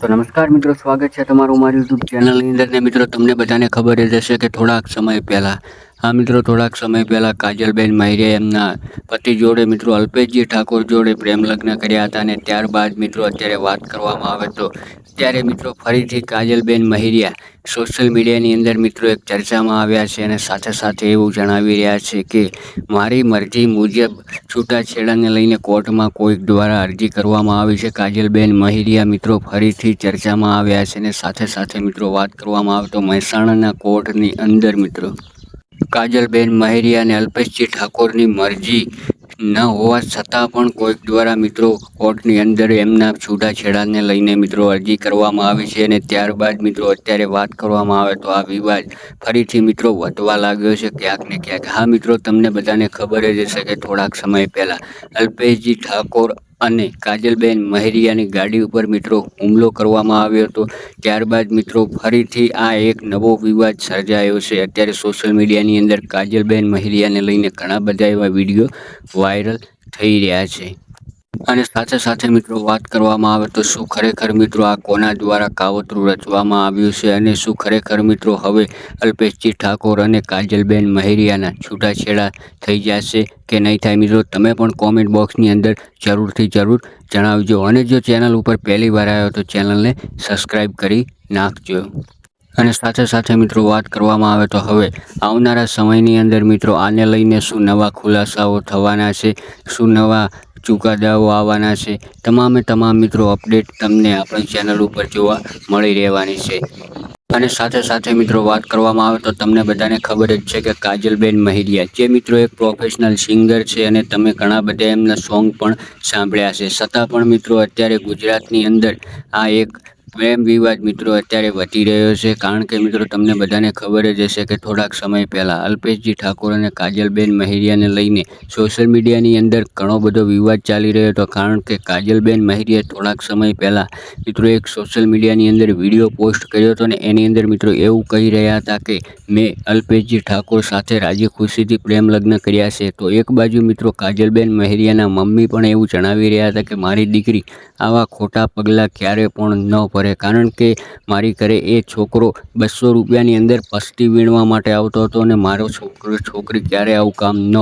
તો નમસ્કાર મિત્રો, સ્વાગત છે તમારું મારી યુટ્યુબ ચેનલની અંદર ને મિત્રો તમને બધાને ખબર જ હશે કે થોડાક સમય પહેલાં થોડાક સમય પહેલાં કાજલબેન માહિરે એમના પતિ જોડે મિત્રો અલ્પેશજી ઠાકોર જોડે પ્રેમ લગ્ન કર્યા હતા અને ત્યારબાદ મિત્રો અત્યારે વાત કરવામાં આવે તો ત્યારે મિત્રો ફરીથી કાજલબેન મહિરિયા સોશિયલ મીડિયાની અંદર મિત્રો એક ચર્ચામાં આવ્યા છે અને સાથે સાથે એવું જણાવી રહ્યા છે કે મારી મરજી મુજબ છૂટાછેડાને લઈને કોર્ટમાં કોઈક દ્વારા અરજી કરવામાં આવી છે। કાજલબેન મહિરિયા મિત્રો ફરીથી ચર્ચામાં આવ્યા છે અને સાથે સાથે મિત્રો વાત કરવામાં આવે તો મહેસાણાના કોર્ટની અંદર મિત્રો કાજલબેન મહિરિયા અને અલ્પેશજી ઠાકોરની મરજી ન હોવા છતાં પણ કોઈક દ્વારા મિત્રો કોર્ટની અંદર એમના છૂટાછેડાને લઈને મિત્રો અરજી કરવામાં આવી છે અને ત્યારબાદ મિત્રો અત્યારે વાત કરવામાં આવે તો આ વિવાદ ફરીથી મિત્રો વધવા લાગ્યો છે ક્યાંક ને ક્યાંક। હા મિત્રો, તમને બધાને ખબર જ હશે કે થોડાક સમય પહેલાં અલ્પેશજી ઠાકોર અને કાજલબેન મહિરિયાની ગાડી ઉપર મિત્રો હુમલો કરવામાં આવ્યો હતો। ત્યારબાદ મિત્રો ફરીથી આ એક નવો વિવાદ સર્જાયો છે। અત્યારે સોશિયલ મીડિયાની અંદર કાજલબેન મહિરિયાને લઈને ઘણા બધા એવા વિડીયો વાયરલ થઈ રહ્યા છે અને સાથે સાથે મિત્રો વાત કરવામાં આવે તો શું ખરેખર મિત્રો આ કોના દ્વારા કાવતરું રચવામાં આવ્યું છે અને શું ખરેખર મિત્રો હવે અલ્પેશજી ઠાકોર અને કાજલબેન મહિરિયાના છૂટાછેડા થઈ જશે કે નહીં થાય મિત્રો તમે પણ કોમેન્ટ બોક્સની અંદર જરૂરથી જરૂર જણાવજો અને જો ચેનલ ઉપર પહેલી વાર આવ્યો તો ચેનલને સબસ્ક્રાઈબ કરી નાખજો। અને સાથે સાથે મિત્રો વાત કરવામાં આવે તો હવે આવનારા સમયની અંદર મિત્રો આને લઈને શું નવા ખુલાસાઓ થવાના છે, શું નવા ચુકાદાઓ આવવાના છે, તમામ મિત્રો અપડેટ તમને આપણી ચેનલ ઉપર જોવા મળી રહેવાની છે। અને સાથે સાથે મિત્રો વાત કરવામાં આવે તો તમને બધાને ખબર જ છે કે કાજલબેન મહિરિયા જે મિત્રો એક પ્રોફેશનલ સિંગર છે અને તમે ઘણા બધા એમના સોંગ પણ સાંભળ્યા છે, છતાં પણ મિત્રો અત્યારે ગુજરાતની અંદર આ એક પ્રેમ વિવાદ મિત્રો અત્યારે વધી રહ્યો છે। કારણ કે મિત્રો તમને બધાને ખબર જ હશે કે થોડાક સમય પહેલાં અલ્પેશજી ઠાકોર અને કાજલબેન મહિરિયાને લઈને સોશિયલ મીડિયાની અંદર ઘણો બધો વિવાદ ચાલી રહ્યો હતો। કારણ કે કાજલબેન મહિરિયા થોડાક સમય પહેલાં મિત્રો એક સોશિયલ મીડિયાની અંદર વિડીયો પોસ્ટ કર્યો હતો અને એની અંદર મિત્રો એવું કહી રહ્યા હતા કે મેં અલ્પેશજી ઠાકોર સાથે રાજી ખુશીથી પ્રેમ લગ્ન કર્યા છે। તો એક બાજુ મિત્રો કાજલબેન મહિરિયાના મમ્મી પણ એવું જણાવી રહ્યા હતા કે મારી દીકરી આવા ખોટા પગલાં ક્યારે પણ ન ભરે, કારણ કે મારી ઘરે એ છોકરો 200 રૂપિયાની અંદર પસ્તી વીણવા માટે આવતો હતો અને મારો છોકરી ક્યારે આવું કામ ન